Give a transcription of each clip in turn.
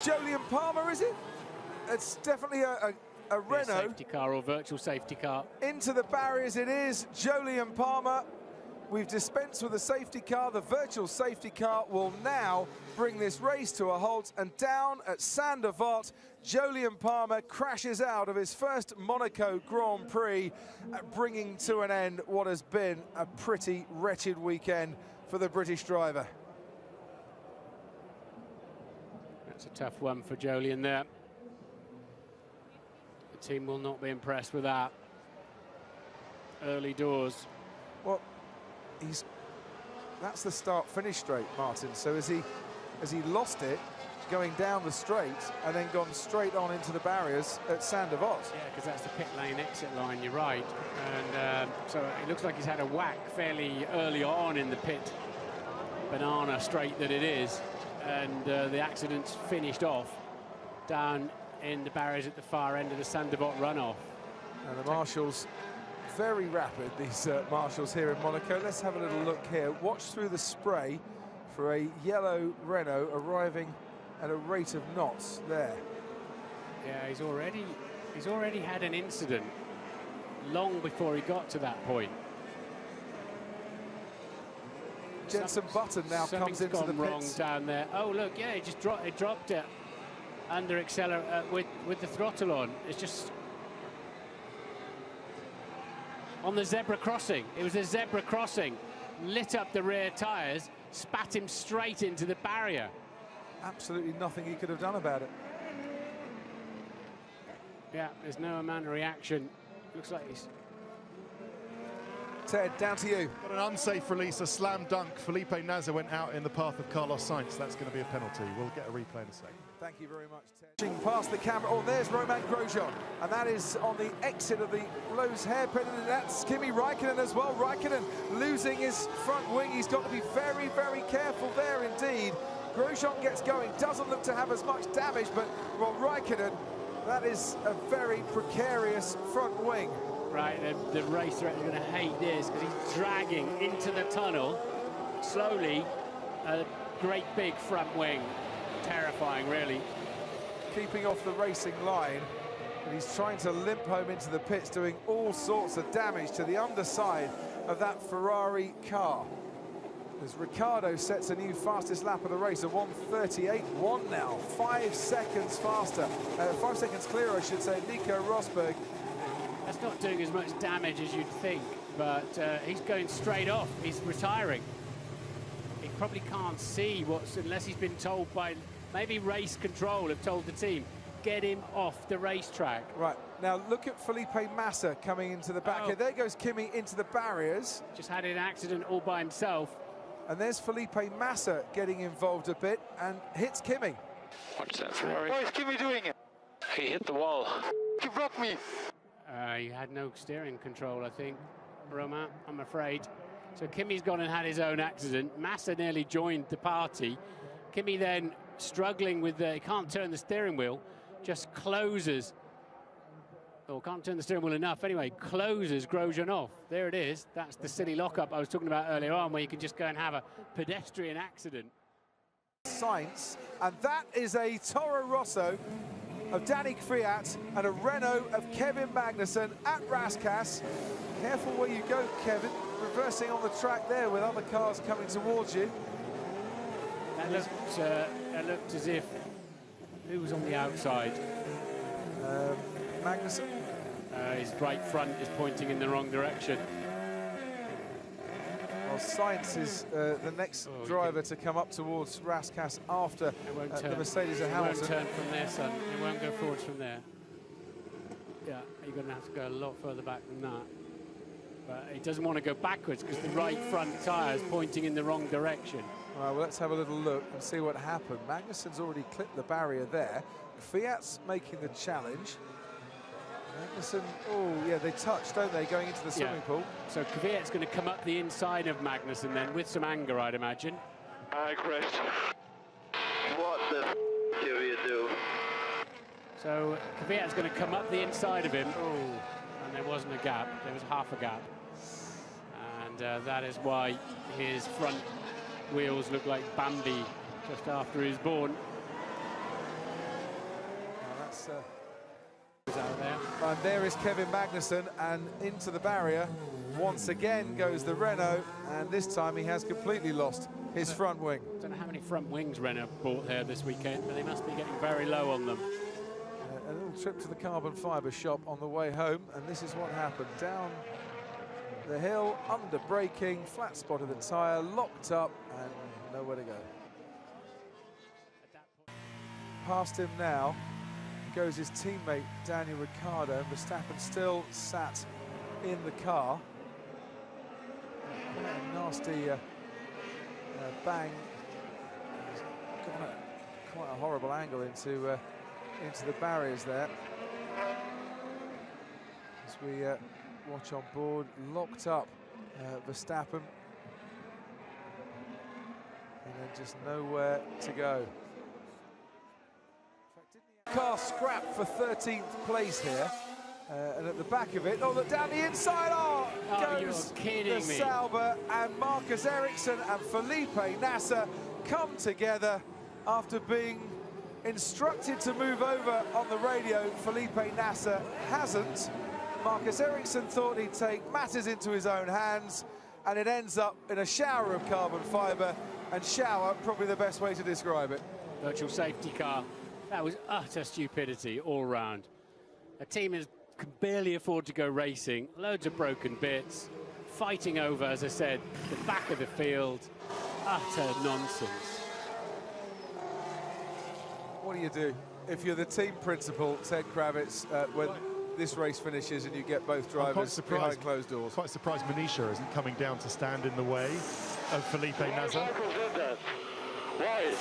Jolyon Palmer, is it? It's definitely a Renault. Safety car or virtual safety car. Into the barriers it is, Jolyon Palmer. We've dispensed with the safety car. The virtual safety car will now bring this race to a halt, and down at Saint-Devote, Jolyon Palmer crashes out of his first Monaco Grand Prix, bringing to an end what has been a pretty wretched weekend for the British driver. That's a tough one for Jolyon there. The team will not be impressed with that. Early doors. Well, that's the start-finish straight, Martin. So has he lost it going down the straight and then gone straight on into the barriers at Saint-Devote? Yeah, because that's the pit lane exit line, you're right. And so it looks like he's had a whack fairly early on in the pit banana straight that it is. And the accident's finished off down in the barriers at the far end of the Saint-Devote runoff. And the marshals, very rapid, these marshals here in Monaco. Let's have a little look here. Watch through the spray for a yellow Renault arriving at a rate of knots there. Yeah, he's already had an incident long before he got to that point. Jenson Button now comes into the pits. Wrong down there. Oh look, yeah, he dropped it under accelerator with the throttle on. It's just on the zebra crossing. It was a zebra crossing, lit up the rear tyres, spat him straight into the barrier. Absolutely nothing he could have done about it. Yeah, there's no amount of reaction. Looks like he's... Ted, down to you. Got an unsafe release, a slam dunk. Felipe Nasr went out in the path of Carlos Sainz. That's going to be a penalty. We'll get a replay in a second. Thank you very much, Ted. Past the camera. Oh, there's Romain Grosjean. And that is on the exit of the Lowe's hairpin. And that's Kimi Räikkönen as well. Räikkönen losing his front wing. He's got to be very, very careful there indeed. Grosjean gets going. Doesn't look to have as much damage, but, well, Räikkönen, that is a very precarious front wing. Right, the racer is going to hate this because he's dragging into the tunnel slowly a great big front wing. Terrifying, really. Keeping off the racing line, and he's trying to limp home into the pits, doing all sorts of damage to the underside of that Ferrari car. As Ricciardo sets a new fastest lap of the race, a 1:38.1 now, 5 seconds faster, 5 seconds clearer, I should say, Nico Rosberg. That's not doing as much damage as you'd think, but he's going straight off. He's retiring. He probably can't see unless he's been told by, maybe race control have told the team, get him off the racetrack. Right, now look at Felipe Massa coming into the back here. There goes Kimi into the barriers. Just had an accident all by himself. And there's Felipe Massa getting involved a bit and hits Kimi. Watch that Ferrari. What is Kimi doing? He hit the wall. He broke me. He had no steering control, I think, Romain, I'm afraid. So Kimi's gone and had his own accident. Massa nearly joined the party. Kimi then struggling with he can't turn the steering wheel, just closes, or can't turn the steering wheel enough anyway, closes Grosjean off. There it is. That's the silly lockup I was talking about earlier on, where you can just go and have a pedestrian accident. Sainz, and that is a Toro Rosso of Danny Kvyat and a Renault of Kevin Magnussen at Rascasse. Careful where you go, Kevin. Reversing on the track there with other cars coming towards you. That looked as if, who was on the outside? Magnussen. His right front is pointing in the wrong direction. Well, Sainz is the next driver to come up towards Rascasse after the Mercedes and Hamilton. It won't turn from there, son. It won't go forwards from there. Yeah, you're going to have to go a lot further back than that. But he doesn't want to go backwards because the right front tyre is pointing in the wrong direction. All right, well, let's have a little look and see what happened. Magnussen's already clipped the barrier there. Kvyat's making the challenge. Magnussen, oh yeah, they touch, don't they, going into the swimming pool? So Kvyat's going to come up the inside of Magnussen then, with some anger, I'd imagine. I crashed. What the f do you do? So Kvyat's going to come up the inside of him. Oh, and there wasn't a gap, there was half a gap. And that is why his front wheels look like Bambi just after he's born. That's, Out there. and there is Kevin Magnussen, and into the barrier once again goes the Renault, and this time he has completely lost his front wing. Don't know how many front wings Renault bought here this weekend, but they must be getting very low on them. A little trip to the carbon fibre shop on the way home, and this is what happened. Down the hill, under braking, flat spot of the tyre, locked up, and nowhere to go. Past him now goes his teammate Daniel Ricciardo. Verstappen still sat in the car. A nasty bang. Quite a horrible angle into the barriers there. As we watch on board, locked up Verstappen, and then just nowhere to go. Car scrapped for 13th place here, and at the back of it, look, down the inside, goes the Sauber, and Marcus Ericsson and Felipe Nasser come together after being instructed to move over on the radio. Felipe Nasser hasn't. Marcus Ericsson thought he'd take matters into his own hands, and it ends up in a shower of carbon fibre, and shower, probably the best way to describe it. Virtual safety car. That was utter stupidity all round. A team can barely afford to go racing, loads of broken bits, fighting over, as I said, the back of the field. Utter nonsense. What do you do if you're the team principal, Ted Kravitz, when this race finishes and you get both drivers behind closed doors? Quite surprised Manisha isn't coming down to stand in the way of Felipe Nasser. Why?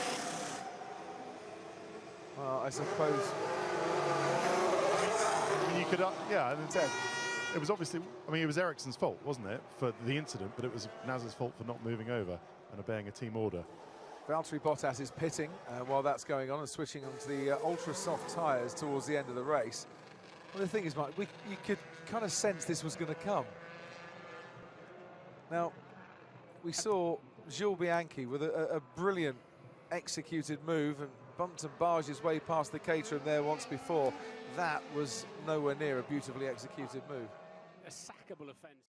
Well, I suppose. I mean, you could, yeah, and Ted, it was obviously, I mean, it was Ericsson's fault, wasn't it, for the incident, but it was Nasser's fault for not moving over and obeying a team order. Valtteri Bottas is pitting while that's going on and switching onto the ultra-soft tyres towards the end of the race. Well, the thing is, Mike, you could kind of sense this was going to come. Now, we saw Jules Bianchi with a brilliant executed move and bumped and barged his way past the Caterham there once before. That was nowhere near a beautifully executed move. A sackable offence.